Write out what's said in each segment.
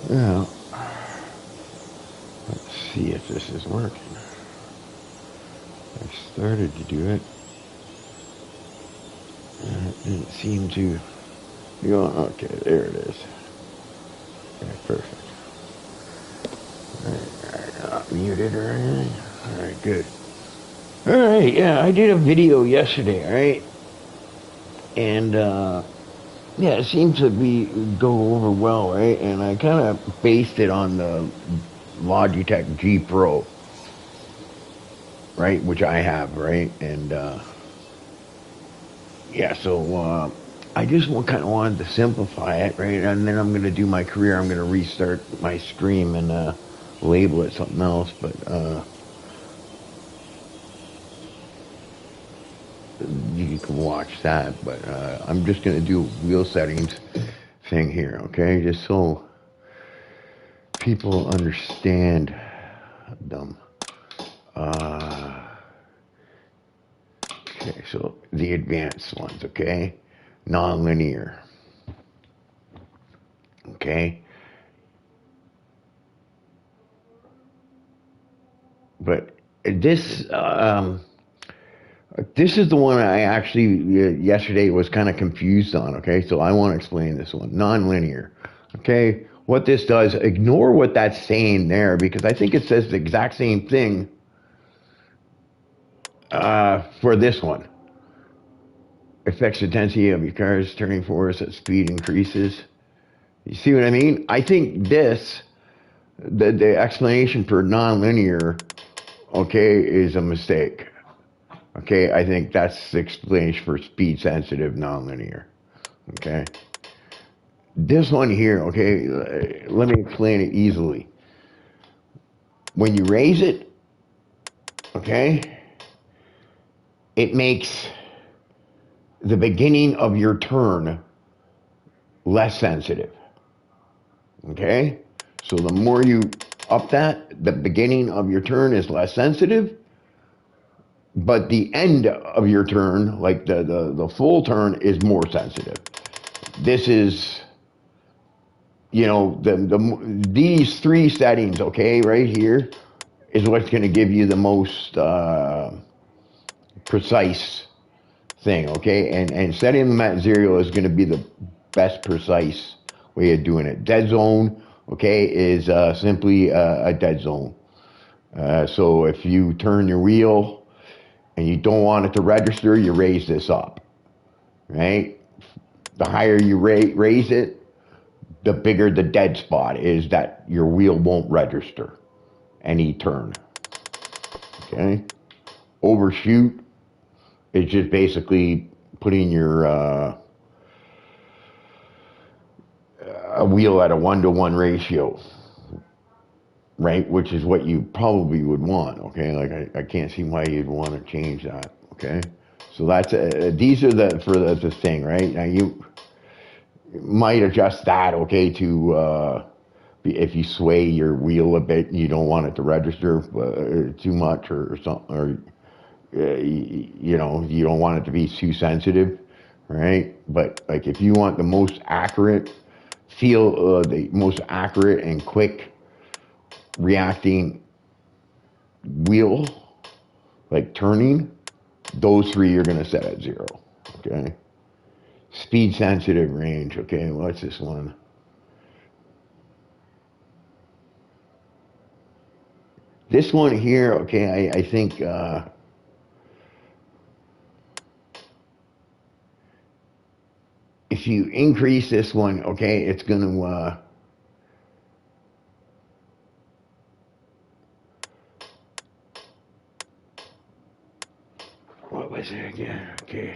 Well, let's see if this is working. I started to do it, and it didn't seem to go. Okay, there it is. Okay, perfect. All right, not muted or anything. All right, good. All right, yeah, I did a video yesterday, all right, and yeah, it seems to be go over well, right? And I kind of based it on the Logitech G Pro, right, which I have, right, and yeah, so I just kind of wanted to simplify it, right, and then I'm gonna do my career. I'm gonna restart my stream and label it something else, but you can watch that. But I'm just gonna do wheel settings thing here, okay, just so people understand. Dumb. Uh, okay, so the advanced ones, okay, non-linear, okay, but this is the one I actually yesterday was kind of confused on. Okay, so I want to explain this one, non-linear. Okay, what this does, ignore what that's saying there because I think it says the exact same thing for this one. Affects the density of your car's turning force as speed increases. You see what I mean? I think this, the explanation for non-linear, okay, is a mistake. Okay, I think that's the explanation for speed sensitive nonlinear. Okay, this one here, okay, let me explain it easily. When you raise it, okay, it makes the beginning of your turn less sensitive. Okay, so the more you up that, the beginning of your turn is less sensitive, but the end of your turn, like the full turn, is more sensitive. This is, you know, these three settings, okay, right here, is what's going to give you the most precise thing, okay? And setting them at zero is going to be the best precise way of doing it. Dead zone, okay, is simply a dead zone. So if you turn your wheel and you don't want it to register, you raise this up, right? The higher you raise it, the bigger the dead spot is that your wheel won't register any turn. Okay? Overshoot is just basically putting your a wheel at a 1-to-1 ratio, right? Which is what you probably would want. Okay, like I can't see why you'd want to change that. Okay, so that's these are the thing, right? Now you might adjust that, okay, to if you sway your wheel a bit, you don't want it to register too much or something, or you know, you don't want it to be too sensitive, right? But like if you want the most accurate the most accurate and quick reacting wheel, like turning, those three you're gonna set at zero. Okay. Speed sensitive range. Okay, what's this one? This one here, okay, I think if you increase this one, okay, it's gonna what was it again? Okay,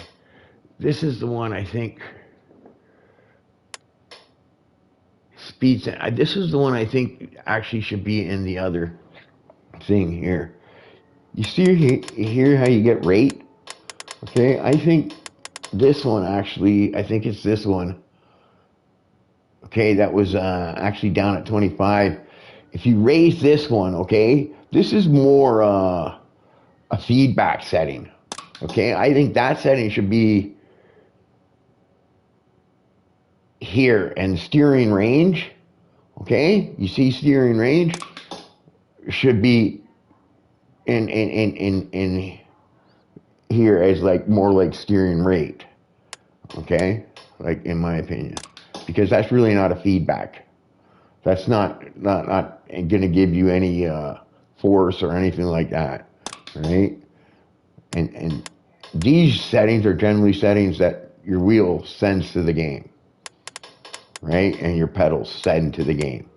this is the one I think this is the one I think actually should be in the other thing here. You see here how you get rate? Okay, I think this one actually, I think it's this one. Okay, that was actually down at 25. If you raise this one, okay, this is more a feedback setting. Okay, I think that setting should be here and steering range. Okay, you see steering range should be in here as like more like steering rate. Okay, like in my opinion, because that's really not a feedback. That's not going to give you any force or anything like that, right? And these settings are generally settings that your wheel sends to the game, right? And your pedals send to the game,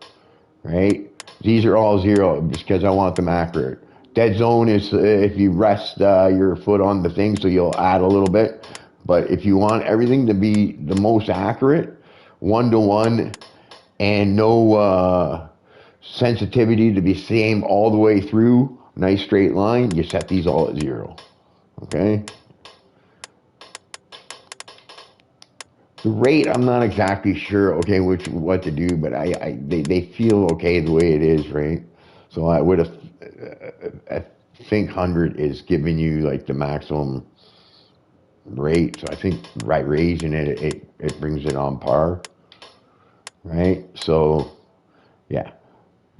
right? These are all zero just because I want them accurate. Dead zone is if you rest your foot on the thing, so you'll add a little bit. But if you want everything to be the most accurate, 1-to-1, and no sensitivity to be same all the way through, nice straight line, you set these all at 0. Okay? The rate, I'm not exactly sure, okay, what to do, but they feel okay the way it is, right? So I would have, I think 100 is giving you like the maximum rate. So I think by raising it brings it on par, right? So yeah,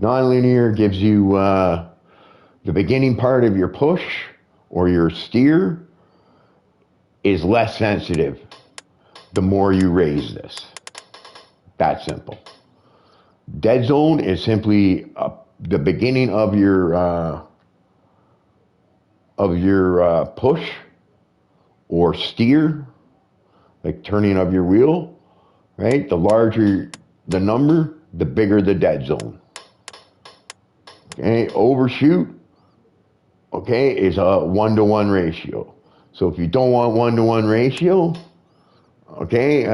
nonlinear gives you the beginning part of your push or your steer is less sensitive the more you raise this. That simple. Dead zone is simply the beginning of your push or steer, like turning of your wheel, right? The larger the number, the bigger the dead zone. Okay, overshoot, okay, is a 1-to-1 ratio. So if you don't want 1-to-1 ratio, okay,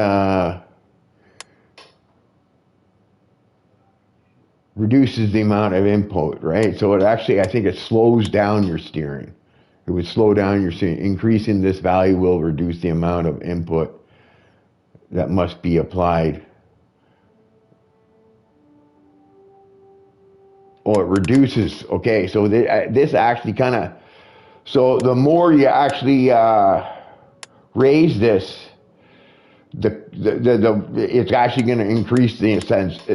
reduces the amount of input, right? So it actually, I think it slows down your steering. It would slow down your steering. Increasing this value will reduce the amount of input that must be applied. Or it reduces, okay, so this actually kind of, so the more you actually raise this, it's actually going to increase the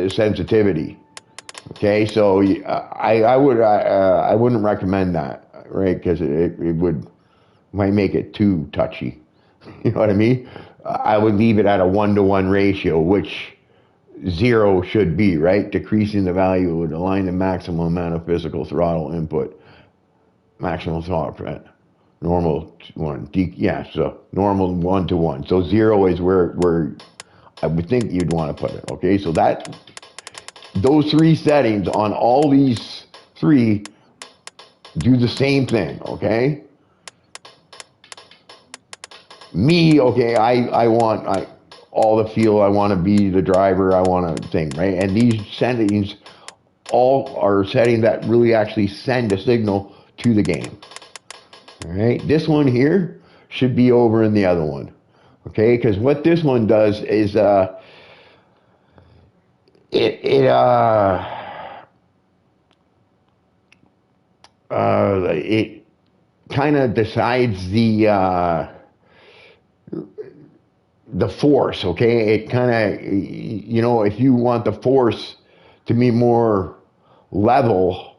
sensitivity. Okay, so I wouldn't recommend that, right? Because it might make it too touchy. You know what I mean? I would leave it at a 1-to-1 ratio, which 0 should be, right? Decreasing the value would align the maximum amount of physical throttle input, maximum throttle, normal one, yeah, so normal 1-to-1. So 0 is where I would think you'd want to put it. Okay, so those 3 settings on all these 3 do the same thing. Okay. Me, okay, I want all the feel. I want to be the driver. I want to think, right? And these settings all are settings that really actually send a signal to the game. All right, this one here should be over in the other one. Okay, because what this one does is it kind of decides the force, okay? It kind of, if you want the force to be more level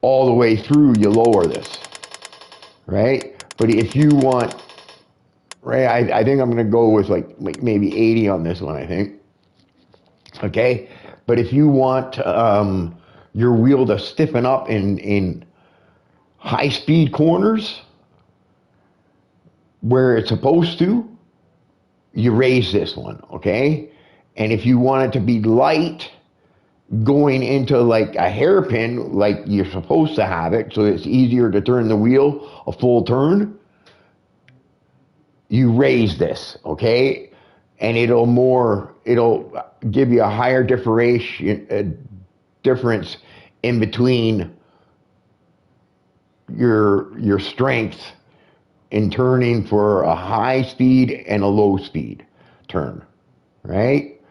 all the way through, you lower this, right? But if you want, right, I think I'm going to go with like maybe 80 on this one, I think. Okay? But if you want your wheel to stiffen up in high-speed corners where it's supposed to, you raise this one, okay? And if you want it to be light, going into like a hairpin, like you're supposed to have it, so it's easier to turn the wheel a full turn, you raise this, okay? And it'll give you a higher difference in between your strength in turning for a high speed and a low speed turn, right?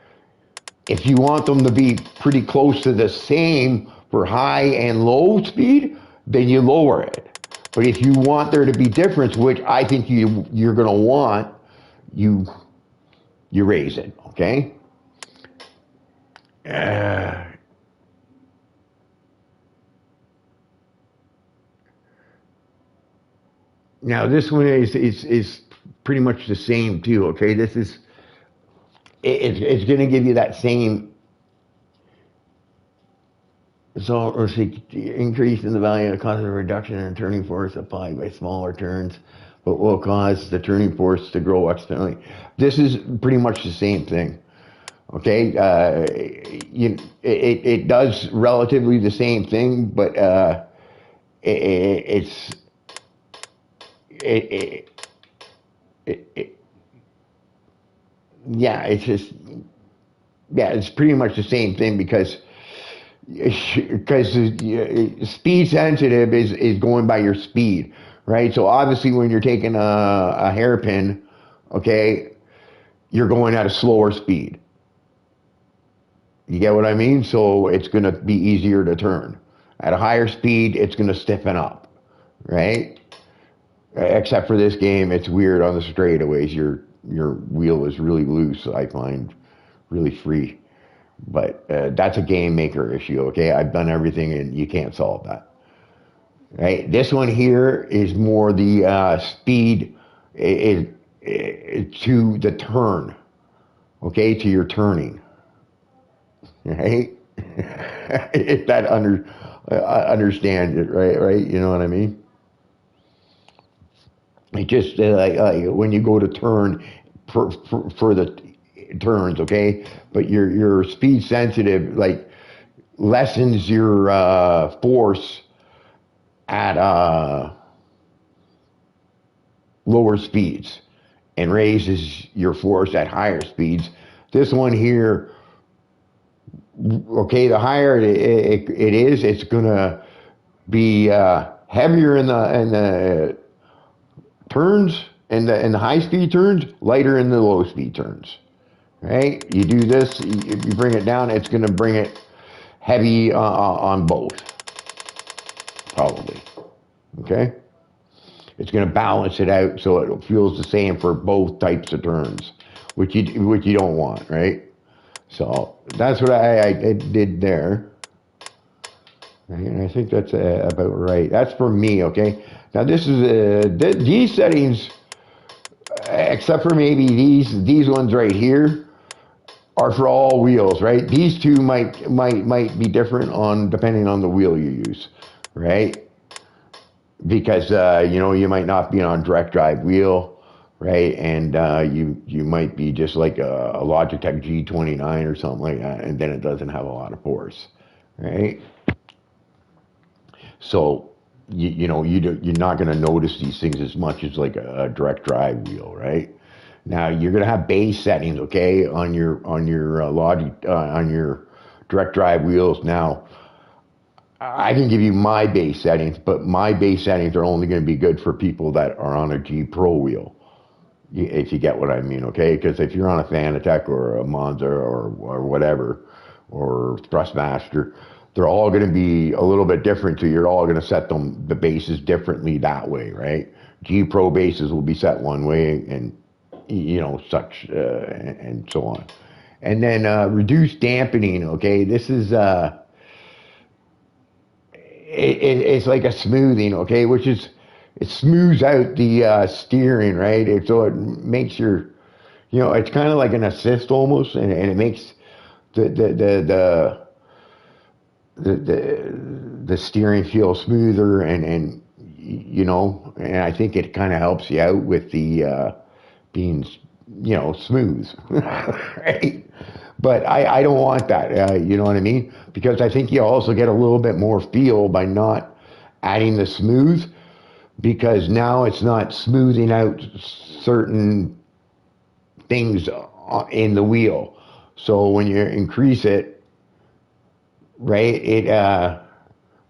If you want them to be pretty close to the same for high and low speed, then you lower it. But if you want there to be difference, which I think you're going to want, you raise it, okay? Now this one is pretty much the same too. Okay, this is it's going to give you that same. So let's see, increase in the value of causes a reduction in turning force applied by smaller turns, but will cause the turning force to grow exponentially. This is pretty much the same thing. Okay, it does relatively the same thing, but it's it, it, yeah, it's just yeah, it's pretty much the same thing because speed sensitive is going by your speed, right? So obviously when you're taking a hairpin, okay, you're going at a slower speed. You get what I mean? So it's going to be easier to turn. At a higher speed, it's going to stiffen up, right? Except for this game, it's weird on the straightaways. Your wheel is really loose, I find, really free. But that's a game maker issue, okay? I've done everything and you can't solve that. Right? This one here is more the speed to the turn, okay? To your turning, right? If that understands it, right? Right? You know what I mean? It just like when you go to turn for the turns, okay? But your speed sensitive like lessens your force at lower speeds and raises your force at higher speeds. This one here, okay, the higher it is, it's gonna be heavier in the turns and the high speed turns, lighter in the low speed turns. Right? You do this, if you bring it down, it's gonna bring it heavy on both, probably. Okay? It's going to balance it out so it feels the same for both types of turns, which you don't want, right? So that's what I did there. And I think that's about right. That's for me, okay? Now this is these settings, except for maybe these ones right here, are for all wheels, right? These two might be different on depending on the wheel you use, right? Because you know, you might not be on direct drive wheel, right? And you might be just like a Logitech G29 or something like that, and then it doesn't have a lot of force, right? So you know, you're not going to notice these things as much as like a direct drive wheel, right? Now you're going to have base settings, okay, on your on your direct drive wheels. Now I can give you my base settings, but my base settings are only going to be good for people that are on a G Pro wheel, if you get what I mean, okay? Because if you're on a Fanatec or a Monza or whatever, or Thrustmaster, they're all going to be a little bit different, so you're all going to set the bases differently that way, right? G Pro bases will be set one way, and you know, such, and so on. And then reduced dampening, okay? This is... it's like a smoothing, okay, which is it smooths out the steering, right? So it makes your, you know, it's kind of like an assist almost, and it makes the the the the, the steering feel smoother, and you know, and I think it kind of helps you out with the being, you know, smooth, right? But I don't want that, you know what I mean? Because I think you also get a little bit more feel by not adding the smooth, because now it's not smoothing out certain things in the wheel. So when you increase it, right, it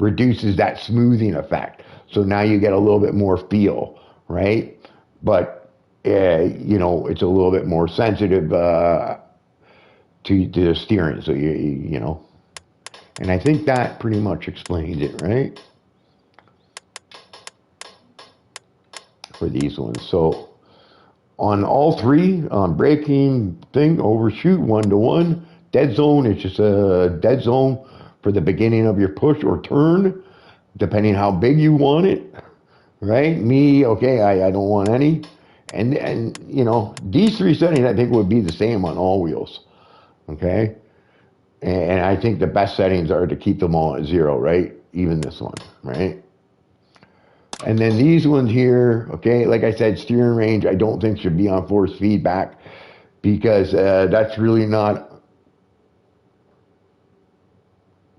reduces that smoothing effect. So now you get a little bit more feel, right? But, you know, it's a little bit more sensitive to the steering, so you know, and I think that pretty much explains it, right? For these ones. So on all three, braking thing, overshoot 1-to-1, dead zone, it's just a dead zone for the beginning of your push or turn, depending how big you want it, right? Me, okay, I don't want any. And you know, these three settings I think would be the same on all wheels, okay? And I think the best settings are to keep them all at 0, right? Even this one, right? And then these ones here, okay, like I said, steering range I don't think should be on force feedback because that's really not,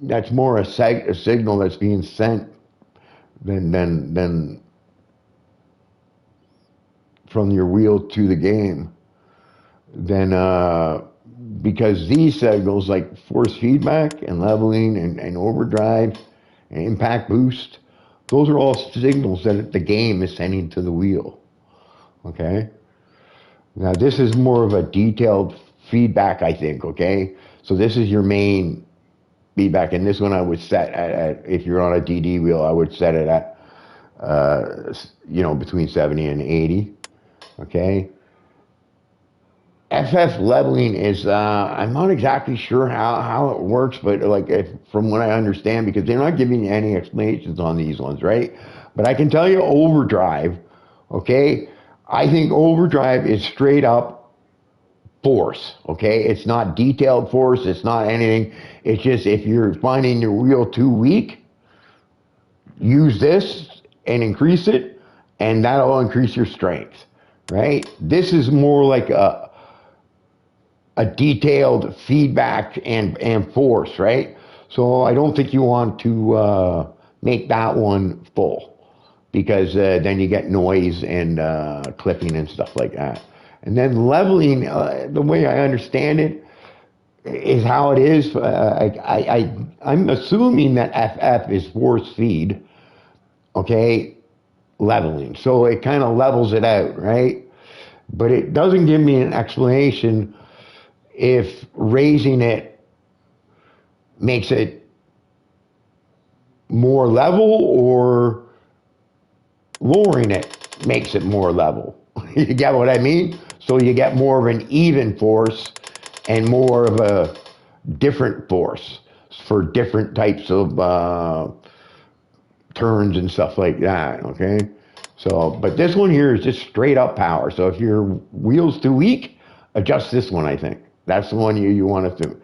that's more a signal that's being sent than from your wheel to the game. Then because these signals like force feedback and leveling and overdrive and impact boost, those are all signals that the game is sending to the wheel. Okay. Now this is more of a detailed feedback, I think. Okay. So this is your main feedback, and this one I would set at if you're on a DD wheel, I would set it at you know, between 70 and 80. Okay. FF leveling is, I'm not exactly sure how it works, but like from what I understand, because they're not giving you any explanations on these ones, right? But I can tell you overdrive, okay? I think overdrive is straight up force, okay? It's not detailed force, it's not anything. It's just if you're finding your wheel too weak, use this and increase it, and that'll increase your strength, right? This is more like a detailed feedback and force, right? So I don't think you want to make that one full because then you get noise and clipping and stuff like that. And then leveling, the way I understand it, is how it is. I'm assuming that FF is force feed, okay, leveling. So it kind of levels it out, right? But it doesn't give me an explanation if raising it makes it more level or lowering it makes it more level. You get what I mean? So you get more of an even force and more of a different force for different types of turns and stuff like that, okay? So, but this one here is just straight up power. So if your wheel's too weak, adjust this one, I think. That's the one you want to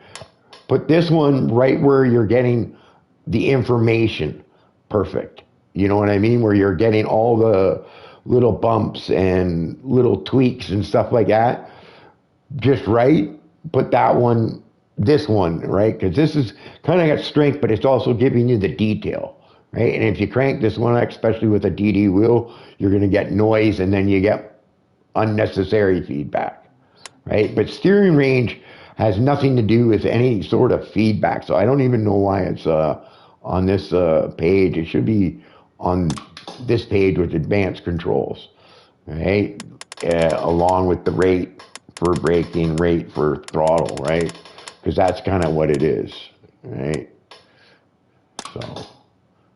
put this one right where you're getting the information perfect. You know what I mean? Where you're getting all the little bumps and little tweaks and stuff like that. Just right. Put that one, this one, right? Because this is kind of got strength, but it's also giving you the detail, right? And if you crank this one, especially with a DD wheel, you're going to get noise and then you get unnecessary feedback, right? But steering range has nothing to do with any sort of feedback. So I don't even know why it's on this page. It should be on this page with advanced controls, right? Along with the rate for braking, rate for throttle, right? Because that's kind of what it is, right?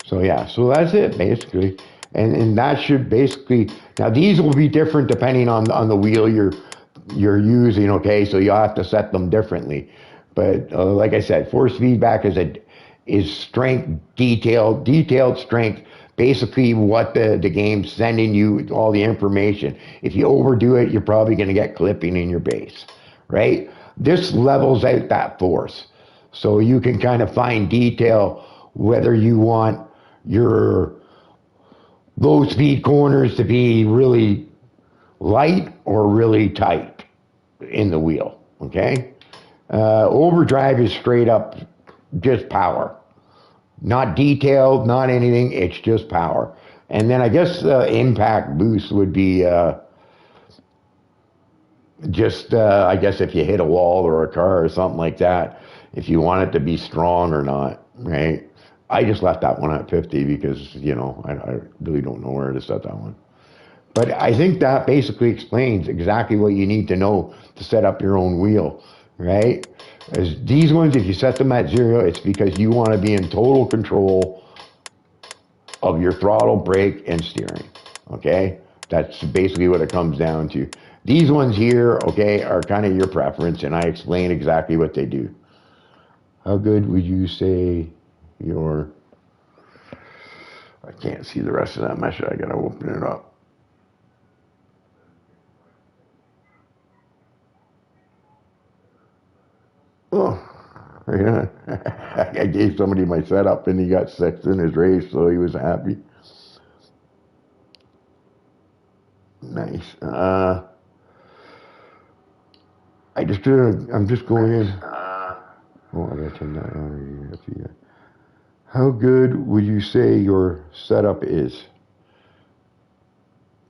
So yeah, so that's it basically. And that should basically, now these will be different depending on the wheel you're using, okay? So you'll have to set them differently. But like I said, force feedback is strength, detailed strength, basically what the game's sending you, all the information. If you overdo it, you're probably gonna get clipping in your base, right? This levels out that force. So you can kind of find detail whether you want your low speed corners to be really light or really tight in the wheel, okay? Overdrive is straight up just power. Not detailed, not anything, it's just power. And then I guess impact boost would be I guess if you hit a wall or a car or something like that, if you want it to be strong or not, right? I just left that one at 50 because, you know, I really don't know where to set that one. But I think that basically explains exactly what you need to know to set up your own wheel, right? As these ones, if you set them at 0, it's because you want to be in total control of your throttle, brake, and steering, okay? That's basically what it comes down to. These ones here, okay, are kind of your preference, and I explain exactly what they do. How good would you say your... I can't see the rest of that mesh. I gotta open it up. Oh, yeah. I gave somebody my setup and he got sixth in his race, so he was happy. Nice. I'm just going in. Oh, I gotta turn that on. How good would you say your setup is?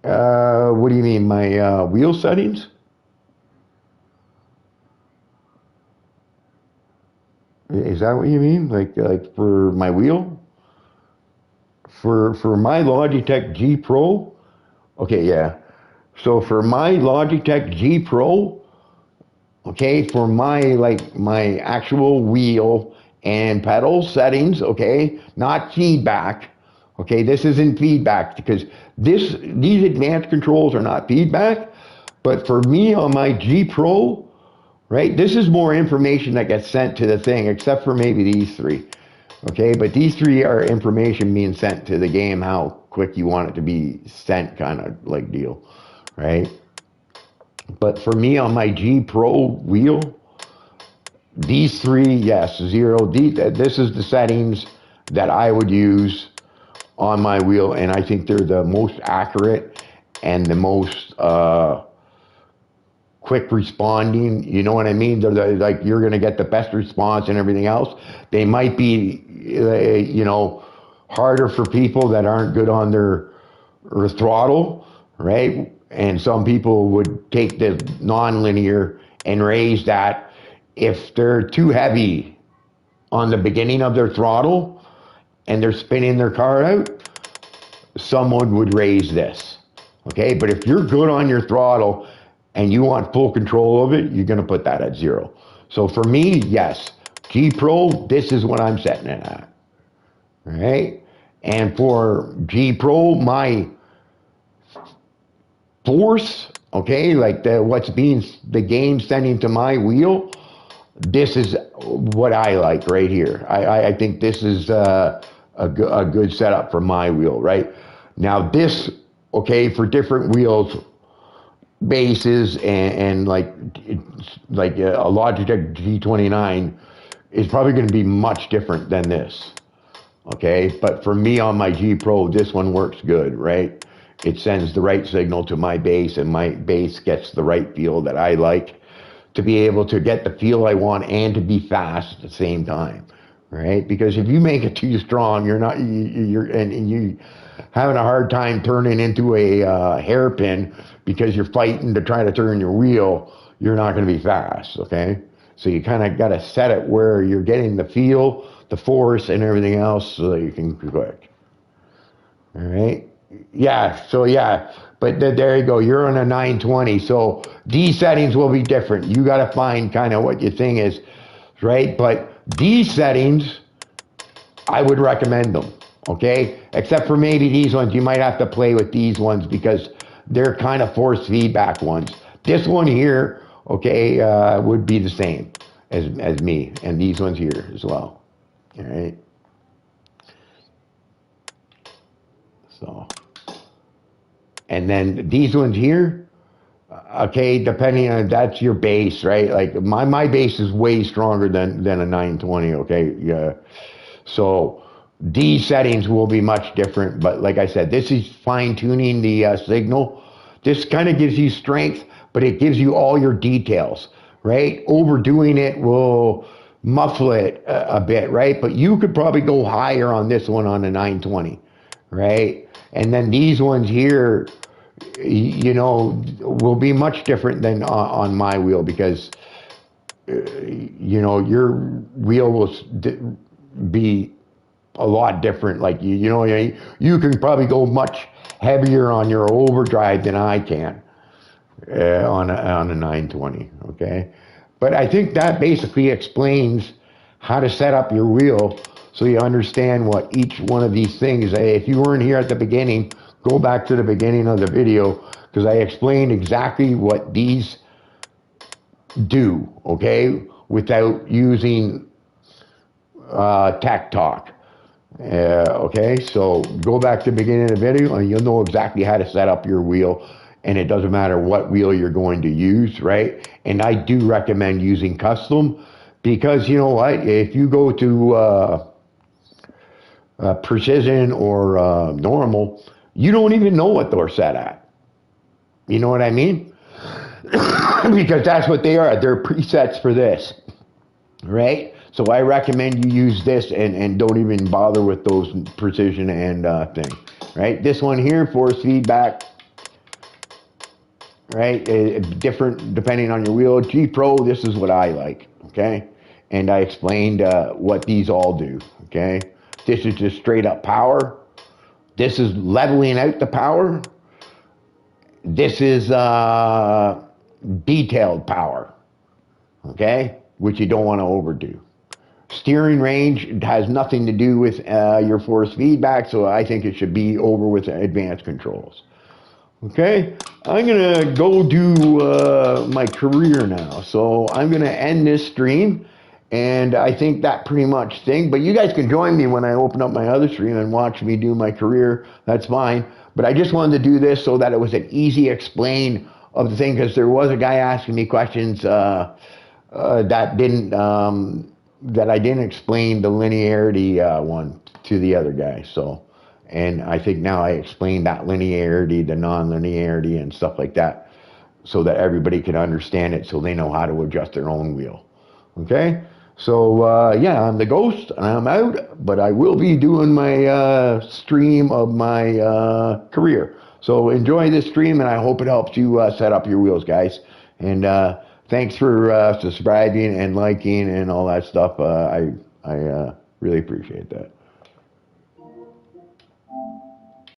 What do you mean, my wheel settings? Is that what you mean? Like for my wheel? For my Logitech G Pro? Okay, yeah. So for my Logitech G Pro, okay, for my actual wheel and pedal settings, okay, not feedback. Okay, this isn't feedback because these advanced controls are not feedback. But for me on my G Pro, right, this is more information that gets sent to the thing, except for maybe these three. Okay, but these three are information being sent to the game, how quick you want it to be sent, kind of like deal, right? But for me on my G Pro wheel, these three, yes, zero. This is the settings that I would use on my wheel, and I think they're the most accurate and the most quick responding. You know what I mean? Like you're going to get the best response and everything else. They might be, harder for people that aren't good on their throttle, right? And some people would take the non-linear and raise that. If they're too heavy on the beginning of their throttle and they're spinning their car out, someone would raise this. Okay, but if you're good on your throttle and you want full control of it, you're going to put that at zero. So for me, yes, G Pro, this is what I'm setting it at. All right, and for G Pro, my force, okay, like what's being the game sending to my wheel, this is what I like right here. I think this is a good setup for my wheel, right? Now this, okay, for different wheels, bases and like a Logitech G29 is probably going to be much different than this. Okay, but for me on my G Pro, this one works good, right? It sends the right signal to my bass, and my bass gets the right feel that I like to be able to get the feel I want and to be fast at the same time, right? Because if you make it too strong, you're not you having a hard time turning into a hairpin because you're fighting to try to turn your wheel. You're not going to be fast, okay? So you kind of got to set it where you're getting the feel, the force, and everything else, so that you can be quick. All right. Yeah. So yeah, but there you go. You're on a 920. So these settings will be different. You got to find kind of what your thing is, right? But these settings, I would recommend them. Okay. Except for maybe these ones, you might have to play with these ones because they're kind of force feedback ones. This one here, okay, would be the same as me, and these ones here as well. All right. So. And then these ones here, okay, depending on, that's your base, right? Like my base is way stronger than a 920, okay? Yeah. So these settings will be much different, but like I said, this is fine tuning the signal. This kind of gives you strength, but it gives you all your details, right? Overdoing it will muffle it a bit, right? But you could probably go higher on this one on a 920, right? And then these ones here, will be much different than on my wheel because, your wheel will be a lot different. Like, you can probably go much heavier on your overdrive than I can on a 920, okay? But I think that basically explains how to set up your wheel so you understand what each one of these things. If you weren't here at the beginning, go back to the beginning of the video because I explained exactly what these do, okay, without using tech talk. Okay, so go back to the beginning of the video and you'll know exactly how to set up your wheel, and it doesn't matter what wheel you're going to use, right? And I do recommend using custom, because you know what, if you go to precision or normal, you don't even know what they're set at. You know what I mean? Because that's what they are. They're presets for this, right? So I recommend you use this, and don't even bother with those precision and thing, right? This one here, force feedback, right? Different depending on your wheel. G Pro, this is what I like, okay? And I explained what these all do, okay? This is just straight up power. This is leveling out the power. This is detailed power, okay? Which you don't want to overdo. Steering range has nothing to do with your force feedback, so I think it should be over with advanced controls. Okay, I'm gonna go do my career now, so I'm gonna end this stream, and I think that pretty much thing. But you guys can join me when I open up my other stream and watch me do my career. That's fine. But I just wanted to do this so that it was an easy explain of the thing, because there was a guy asking me questions that I didn't explain the linearity one to the other guy. So, and I think now I explained that linearity, the non-linearity, and stuff like that, so that everybody can understand it, so they know how to adjust their own wheel. Okay. So yeah, I'm the Ghost, and I'm out, but I will be doing my stream of my career. So enjoy this stream, and I hope it helps you set up your wheels, guys. And thanks for subscribing and liking and all that stuff. I really appreciate that.